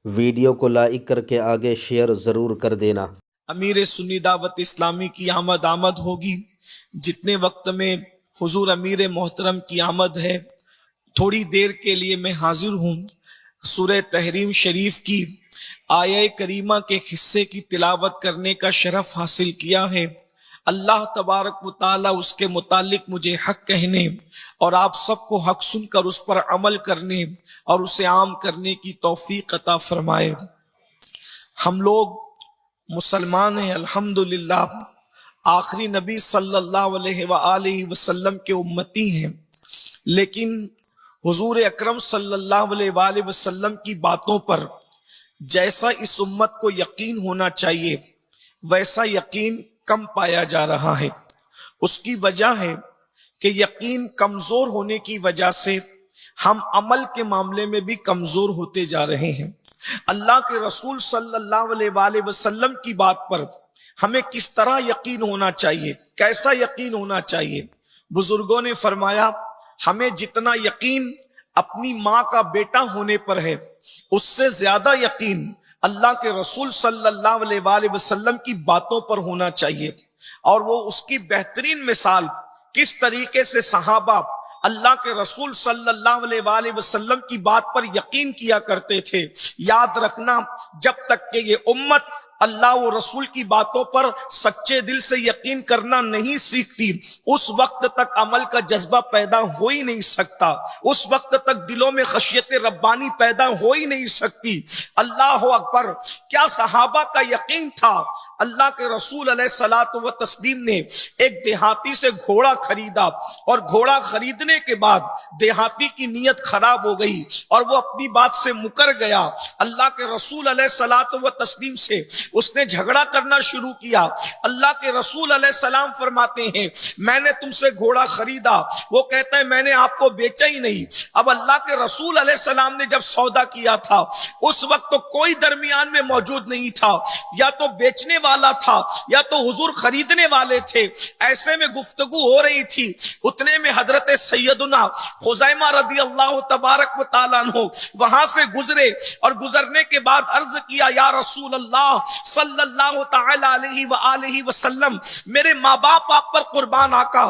Video کو like کر کے آگے شیئر ضرور کر دینا۔ امیر سنی دعوت اسلامی کی آمد ہوگی۔ جتنے وقت میں حضور امیر محترم کی آمد ہے، تھوڑی دیر کے لیے میں حاضر ہوں۔ سورہ تحریم شریف کی آیہ کریمہ کے حصے کی تلاوت کرنے کا شرف حاصل کیا ہے۔ اللہ تبارک و تعالی اس کے متعلق مجھے حق کہنے اور آپ سب کو حق سن کر اس پر عمل کرنے اور اسے عام کرنے کی توفیق عطا فرمائے۔ ہم لوگ مسلمان ہیں الحمدللہ، آخری نبی صلی اللہ علیہ وآلہ وسلم کے امتی ہیں، لیکن حضور اکرم صلی اللہ علیہ وآلہ وسلم کی باتوں پر جیسا اس امت کو یقین ہونا چاہیے ویسا یقین کم پایا جا رہا ہے۔ اس کی وجہ ہے کہ یقین کمزور ہونے کی وجہ سے ہم عمل کے معاملے میں بھی کمزور ہوتے جا رہے ہیں۔ اللہ کے رسول صلی اللہ علیہ وآلہ وسلم کی بات پر ہمیں کس طرح یقین ہونا چاہیے، کیسا یقین ہونا چاہیے؟ بزرگوں نے فرمایا ہمیں جتنا یقین اپنی ماں کا بیٹا ہونے پر ہے، اس سے زیادہ یقین اللہ کے رسول صلی اللہ علیہ وآلہ وسلم کی باتوں پر ہونا چاہیے۔ اور وہ اس کی بہترین مثال کس طریقے سے صحابہ اللہ کے رسول صلی اللہ علیہ وآلہ وسلم کی بات پر یقین کیا کرتے تھے۔ یاد رکھنا، جب تک کہ یہ امت اللہ و رسول کی باتوں پر سچے دل سے یقین کرنا نہیں سیکھتی، اس وقت تک عمل کا جذبہ پیدا ہو ہی نہیں سکتا، اس وقت تک دلوں میں خشیت ربانی پیدا ہو ہی نہیں سکتی۔ اللہ اکبر! کیا صحابہ کا یقین تھا! اللہ کے رسول علیہ الصلوۃ والتسلیم نے ایک دیہاتی سے گھوڑا خریدا، اور گھوڑا خریدنے کے بعد دیہاتی کی نیت خراب ہو گئی اور وہ اپنی بات سے مکر گیا۔ اللہ کے رسول علیہ الصلوۃ والتسلیم سے اس نے جھگڑا کرنا شروع کیا۔ اللہ کے رسول علیہ السلام فرماتے ہیں میں نے تم سے گھوڑا خریدا، وہ کہتا ہے میں نے آپ کو بیچا ہی نہیں۔ اب اللہ کے رسول علیہ السلام نے جب سودا کیا تھا، اس وقت تو کوئی درمیان میں موجود نہیں تھا، یا تو بیچنے والا تھا یا تو حضور خریدنے والے تھے۔ ایسے میں گفتگو ہو رہی تھی، اتنے میں حضرت سیدنا خزیمہ رضی اللہ تبارک و تعالیٰ عنہ وہاں سے گزرے، اور گزرنے کے بعد عرض کیا یا رسول اللہ صلی اللہ تعالی علیہ وآلہ وسلم، میرے ماں باپ آپ پر قربان آقا،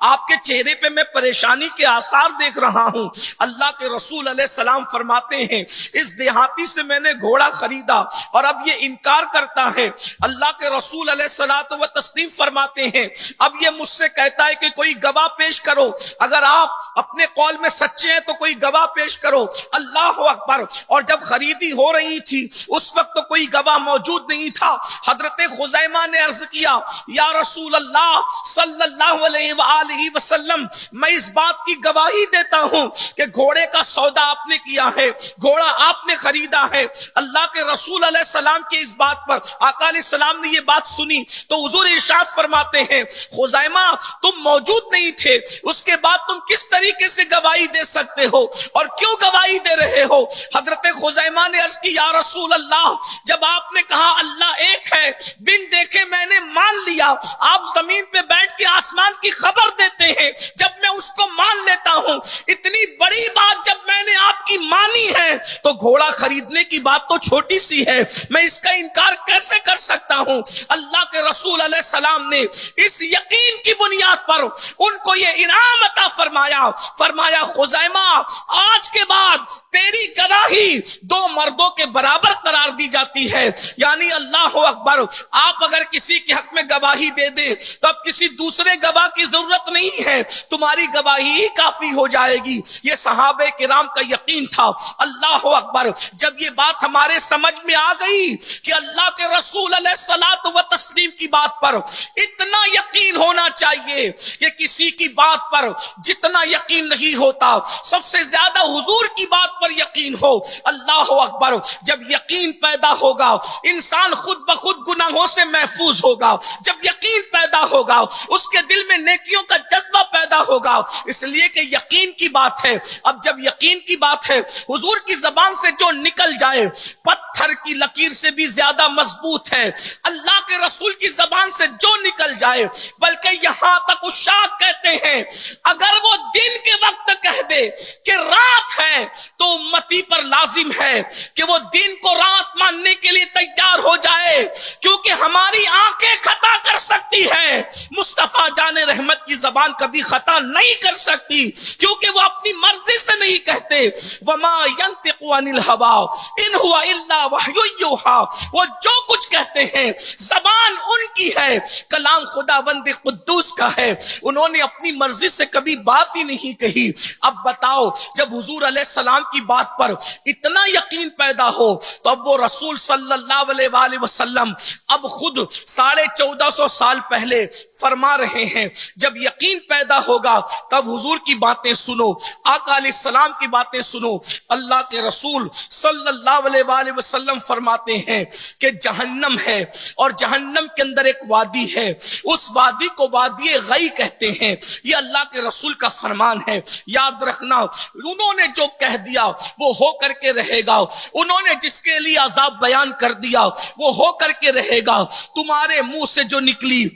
آپ کے چہرے پہ میں پریشانی کے آثار دیکھ رہا ہوں۔ اللہ کے رسول علیہ السلام فرماتے ہیں اس دیہاتی سے میں نے گھوڑا خریدا اور اب یہ انکار کرتا ہے۔ اللہ کے رسول علیہ الصلوۃ والتسلیم فرماتے ہیں اب یہ مجھ سے کہتا ہے کہ کوئی گواہ پیش کرو، اگر آپ اپنے قول میں سچے ہیں تو کوئی گواہ پیش کرو۔ اللہ اکبر! اور جب خریدی ہو رہی تھی اس وقت تو کوئی گواہ موجود نہیں تھا۔ حضرت خزیمہ نے عرض کیا یا رسول اللہ صلی اللہ علیہ وآلہ وسلم، میں اس بات کی گواہی دیتا ہوں کہ گھوڑے کا سودا آپ نے کیا ہے، گھوڑا آپ نے خریدا ہے۔ اللہ کے رسول علیہ السلام کی اس بات پر آقا علیہ السلام نے یہ بات سنی تو حضور ارشاد فرماتے ہیں خزیمہ تم موجود نہیں تھے، اس کے بعد تم کس طریقے سے گواہی دے سکتے ہو اور کیوں گواہی دے رہے ہو؟ حضرت خزیمہ نے عرض کی یا رسول اللہ، جب آپ نے کہا اللہ ایک ہے، بن دیکھے میں نے مان لیا۔ آپ زمین پہ بیٹھ کے آسمان کی خبر دیتے ہیں، جب میں اس کو مان لیتا ہوں، اتنی بڑی بات جب میں نے آپ کی مانی ہے تو گھوڑا خریدنے کی بات تو چھوٹی سی ہے، میں اس کا انکار کیسے کر سکتا ہوں؟ اللہ کے رسول علیہ السلام نے اس یقین کی بنیاد پر ان کو یہ انعام عطا فرمایا خزیمہ آج کے بعد تیری گواہی دو مردوں کے برابر قرار دی جاتی ہے۔ یعنی اللہ اکبر! آپ اگر کسی کے حق میں گواہی دے دیں تو اب کسی دوسرے گواہ کی ضرورت نہیں ہے، تمہاری گواہی ہی کافی ہو جائے گی۔ یہ صحابہ کرام کا یقین تھا۔ اللہ اکبر! جب یہ بات ہمارے سمجھ میں آ گئی کہ اللہ کے رسول علیہ الصلوۃ والتسلیم کی بات پر اتنا یقین ہونا چاہیے کہ کسی کی بات پر جتنا یقین نہیں ہوتا سب سے زیادہ حضور کی بات پر یقین ہو۔ اللہ اکبر! جب یقین پیدا ہوگا انسان انسان خود بخود گناہوں سے محفوظ ہوگا، جب یقین پیدا ہوگا، اس کے دل میں نیکیوں کا جذبہ پیدا ہوگا، اس لیے کہ یقین کی بات ہے۔ اب جب یقین کی بات ہے، حضور کی زبان سے جو نکل جائے پتھر کی لکیر سے بھی زیادہ مضبوط ہے، اللہ کے رسول کی زبان سے جو نکل جائے، بلکہ یہاں تک عشاق کہتے ہیں اگر وہ دن کے وقت کہہ دے کہ رات ہے تو امتی پر لازم ہے کہ وہ دن کو رات ماننے کے لیے تیار ہو جائے، کیونکہ ہماری آنکھیں خطا کر سکتی ہے، مصطفیٰ جان رحمت کی زبان کبھی خطا نہیں کر سکتی، کیونکہ وہ اپنی مرضی سے نہیں کہتے۔ وما ينطق عن الهوى ان هو الا وحی یوحی، وہ جو کچھ کہتے ہیں زبان ان کی ہے، کلام خداوند قدوس کا ہے، انہوں نے اپنی مرضی سے کبھی بات ہی نہیں کہی۔ اب بتاؤ جب حضور علیہ السلام کی بات پر اتنا یقین پیدا ہو تو اب وہ رسول صلی اللہ علیہ وآلہ وسلم اب خود 1450 سال پہلے فرما رہے ہیں جب یقین پیدا ہوگا تب حضور کی باتیں سنو، آقا علیہ السلام کی باتیں سنو۔ اللہ کے رسول صلی اللہ علیہ وآلہ وسلم فرماتے ہیں کہ جہنم ہے اور جہنم کے اندر ایک وادی ہے، اس وادی کو وادی غی کہتے ہیں، یہ اللہ کے رسول کا فرمان ہے۔ یاد رکھنا انہوں نے جو کہہ دیا وہ ہو کر کے رہے گا، انہوں نے جس کے لیے عذاب بیان کر دیا وہ ہو کر کے رہے گا، تمہارے منہ سے جو نکلی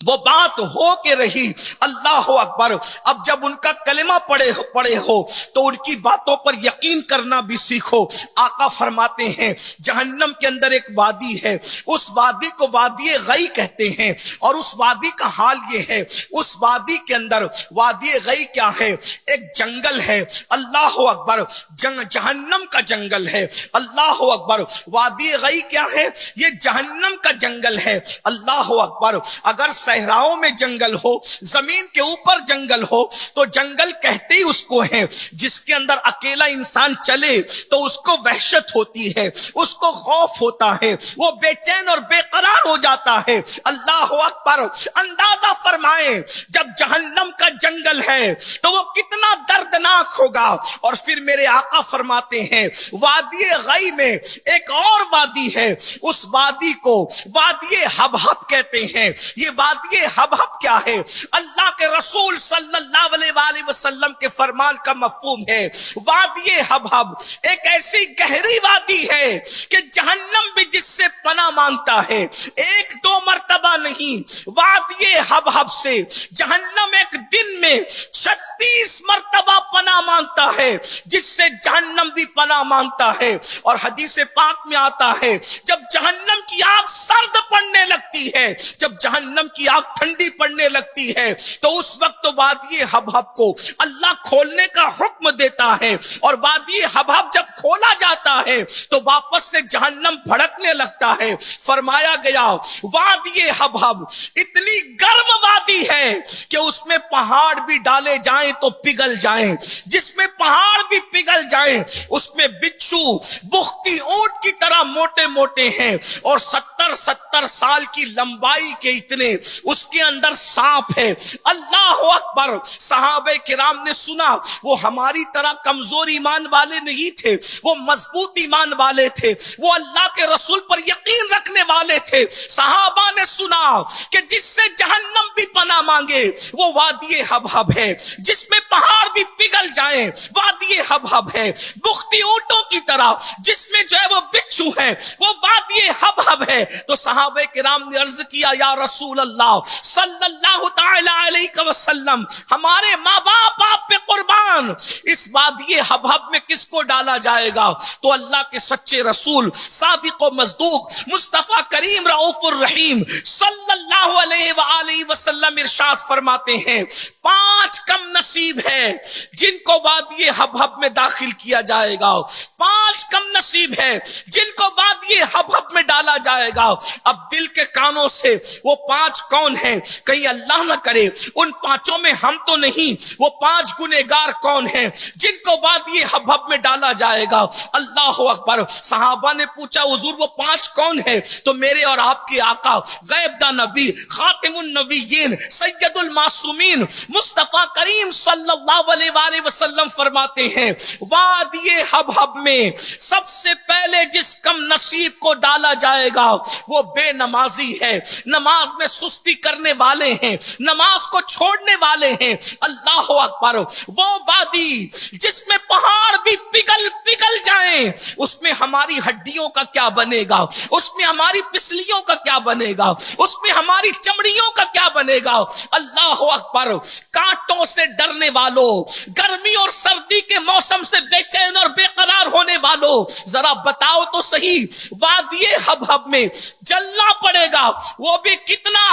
وہ بات ہو کے رہی۔ اللہ اکبر۔ اب جب ان کا کلمہ پڑھے ہو تو ان کی باتوں پر یقین کرنا بھی سیکھو۔ آقا فرماتے ہیں جہنم کے اندر ایک وادی ہے، اس وادی کو وادی غی کہتے ہیں، اور اس وادی کا حال یہ ہے، اس وادی کے اندر وادی غی کیا ہے؟ ایک جنگل ہے۔ اللہ اکبر۔ جہنم کا جنگل ہے۔ اللہ اکبر۔ وادی غی کیا ہے؟ یہ جہنم کا جنگل ہے۔ اللہ اکبر۔ اگر صحراؤں میں جنگل ہو، زمین کے اوپر جنگل ہو تو جنگل کہتے ہی اس کو ہے جس کے اندر اکیلا انسان چلے تو اس کو وحشت ہوتی ہے، اس کو خوف ہوتا ہے، وہ بے چین اور بے قرار ہو جاتا ہے۔ اللہ اکبر۔ اندازہ فرمائیں جب جہنم کا جنگل ہے تو وہ کتنا دردناک ہوگا۔ اور پھر میرے آقا فرماتے ہیں وادی غی میں ایک اور وادی ہے، اس وادی کو وادی حبحب کہتے ہیں۔ یہ وادی حبحب کیا ہے؟ اللہ کے رسول صلی اللہ علیہ وآلہ وسلم کے فرمان کا مفہوم ہے وادی حبحب ایک ایسی گہری وادی ہے کہ جہنم بھی جس سے پناہ مانگتا ہے، ایک دو مرتبہ نہیں، وادی حبحب سے جہنم ایک دن میں 36 مرتبہ پناہ مانگتا ہے، جس سے جہنم بھی پناہ مانگتا ہے۔ اور حدیث پاک میں آتا ہے جب جہنم کی آگ سرد پڑنے لگتی ہے، جب جہنم کی آگ ٹھنڈی پڑنے لگتی ہے تو اس وقت وادی حبحب کو اللہ کھولنے کا حکم دیتا ہے، اور وادی حبحب جب کھولا جاتا ہے تو واپس سے جہنم بھڑکنے لگتا ہے۔ فرمایا گیا وادی حبحب اتنی گرم وادی ہے کہ اس میں پہاڑ بھی ڈالے جائیں تو پگھل جائیں، جس میں پہاڑ بھی پگھل جائیں اس میں بچھو بختی اونٹ کی طرح موٹے موٹے ہیں، اور 70 سال کی لمبائی کے اتنے اس کے اندر سانپ ہے۔ اللہ اکبر۔ صحابہ کرام نے سنا وہ ہماری طرح کمزور ایمان والے نہیں تھے، وہ مضبوط ایمان والے تھے، وہ اللہ کے رسول پر یقین رکھنے والے تھے۔ صحابہ نے سنا کہ جس سے جہنم بھی پناہ مانگے وہ وادی حبحب ہے، جس میں پہاڑ بھی پگھل جائیں وادی حبحب ہے، بختی اونٹوں کی طرح جس میں جو ہے وہ بچھو ہے وہ وادی حبحب ہے۔ تو صحابہ کرام نے عرض کیا یا رسول اللہ صلی اللہ تعالی علیہ وسلم، ہمارے ماں باپ آپ پہ قربان، اس وادی حبحب میں کس کو ڈالا جائے گا؟ تو اللہ کے سچے رسول صادق و مصدوق مصطفیٰ کریم رؤوف الرحیم صلی اللہ علیہ وآلہ وسلم ارشاد فرماتے ہیں 5 کم نصیب ہے جن کو وادی حبحب میں داخل کیا جائے گا، 5 کم نصیب ہے جن کو وادی حبحب میں ڈالا جائے گا۔ اب دل کے کانوں سے وہ 5 کون ہیں؟ کہیں اللہ نہ کرے ان 5 میں ہم تو نہیں، وہ 5 گنہگار کون ہیں جن کو وادی حبحب میں ڈالا جائے گا؟ اللہ اکبر۔ صحابہ نے پوچھا حضور وہ 5 کون ہیں؟ تو میرے اور آپ کے آقا غیب دا نبی خاتم النبیین سید المعصومین مصطفیٰ کریم صلی اللہ علیہ وآلہ وسلم فرماتے ہیں وادی حبحب میں سب سے پہلے پہلے جس کم نصیب کو ڈالا جائے گا وہ بے نمازی ہے، نماز میں سستی کرنے والے ہیں، نماز کو چھوڑنے والے ہیں۔ اللہ اکبر، وہ وادی جس میں پہاڑ بھی پگھل جائیں، اس میں ہماری ہڈیوں کا کیا بنے گا، اس میں ہماری پسلیوں کا کیا بنے گا، اس میں ہماری چمڑیوں کا کیا بنے گا۔ اللہ اکبر، کانٹوں سے ڈرنے والوں، گرمی اور سردی کے موسم سے بے چین اور بے قرار ہونے والوں، ذرا بتاؤ تو صحیح، وادی حبہب میں جلنا پڑے گا، وہ بھی کتنا؟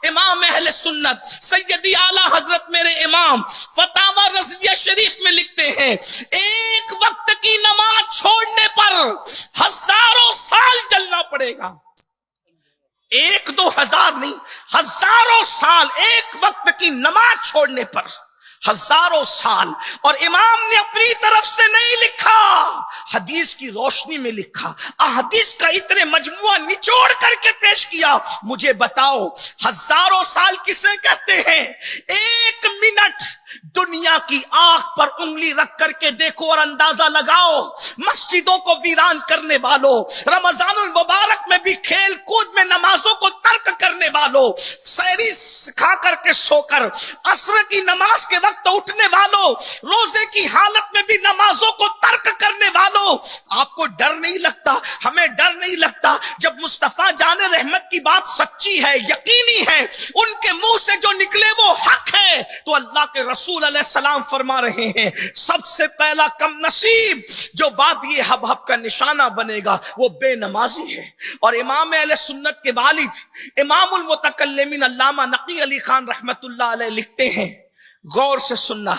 امام اہل سنت سیدی اعلی حضرت میرے امام فتاوی رضویہ شریف میں لکھتے ہیں، ایک وقت کی نماز چھوڑنے پر ہزاروں سال جلنا پڑے گا۔ ایک دو ہزار نہیں، ہزاروں سال، ایک وقت کی نماز چھوڑنے پر ہزاروں سال۔ اور امام نے اپنی طرف سے نہیں لکھا، حدیث کی روشنی میں لکھا، احادیث کا اتنے مجموعہ نچوڑ کر کے پیش کیا۔ مجھے بتاؤ ہزاروں سال کسے کہتے ہیں؟ ایک منٹ دنیا کی آنکھ پر انگلی رکھ کر کے دیکھو اور اندازہ لگاؤ، مسجدوں کو ویران کرنے والوں، رمضان المبارک میں بھی کھیل کود میں نمازوں کو ترک کرنے والوں، سحری کھا کر کے سو کر عصر کی نماز کے وقت اٹھنے والوں، روزے کی حالت میں بھی نمازوں کو ترک کرنے والوں، آپ کو ڈر نہیں لگتا؟ ہمیں ڈر نہیں لگتا جب مصطفیٰ جان رحمت کی بات سچی ہے، یقینی ہے، ان کے منہ سے جو نکلے وہ حق ہے، تو اللہ کے رسول علیہ السلام فرما رہے ہیں سب سے پہلا کم نصیب جو وادی حبہب کا نشانہ بنے گا وہ بے نمازی ہے۔ اور امام اہل سنت کے والد امام المتکلمین علامہ نقی علی خان رحمت اللہ علیہ لکھتے ہیں، غور سے سننا،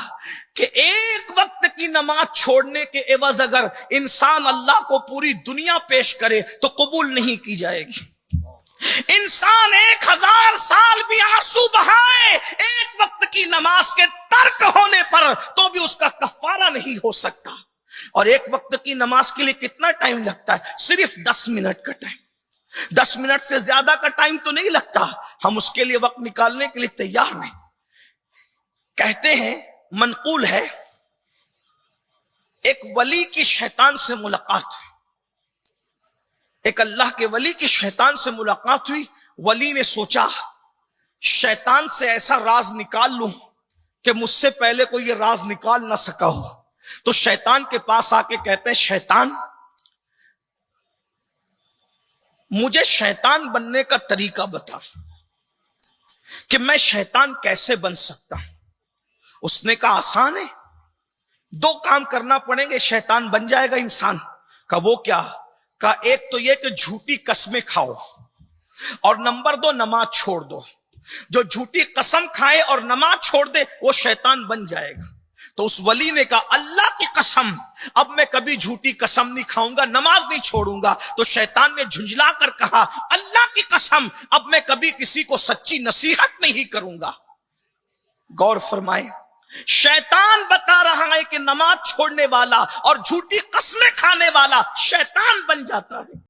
کہ ایک وقت کی نماز چھوڑنے کے عوض اگر انسان اللہ کو پوری دنیا پیش کرے تو قبول نہیں کی جائے گی۔ انسان 1000 سال بھی آنسو بہائے ایک وقت کی نماز کے ترک ہونے پر تو بھی اس کا کفارہ نہیں ہو سکتا۔ اور ایک وقت کی نماز کے لیے کتنا ٹائم لگتا ہے؟ صرف 10 منٹ کا ٹائم، 10 منٹ سے زیادہ کا ٹائم تو نہیں لگتا۔ ہم اس کے لیے وقت نکالنے کے لیے تیار نہیں۔ کہتے ہیں، منقول ہے، ایک ولی کی شیطان سے ملاقات ہوئی، ایک اللہ کے ولی کی شیطان سے ملاقات ہوئی۔ ولی نے سوچا شیطان سے ایسا راز نکال لوں کہ مجھ سے پہلے کوئی یہ راز نکال نہ سکا ہو۔ تو شیطان کے پاس آ کے کہتے ہیں، شیطان، مجھے شیطان بننے کا طریقہ بتا کہ میں شیطان کیسے بن سکتا ہوں۔ اس نے کہا، آسان ہے، 2 کام کرنا پڑیں گے، شیطان بن جائے گا انسان۔ کہا وہ کیا؟ کہا ایک تو یہ کہ جھوٹی قسمیں کھاؤ، اور نمبر 2 نماز چھوڑ دو۔ جو جھوٹی قسم کھائے اور نماز چھوڑ دے وہ شیطان بن جائے گا۔ تو اس ولی نے کہا، اللہ کی قسم، اب میں کبھی جھوٹی قسم نہیں کھاؤں گا، نماز نہیں چھوڑوں گا۔ تو شیطان نے جھنجلا کر کہا، اللہ کی قسم، اب میں کبھی کسی کو سچی نصیحت نہیں کروں گا۔ غور فرمائے، شیطان بتا رہا ہے کہ نماز چھوڑنے والا اور جھوٹی قسمیں کھانے والا شیطان بن جاتا ہے۔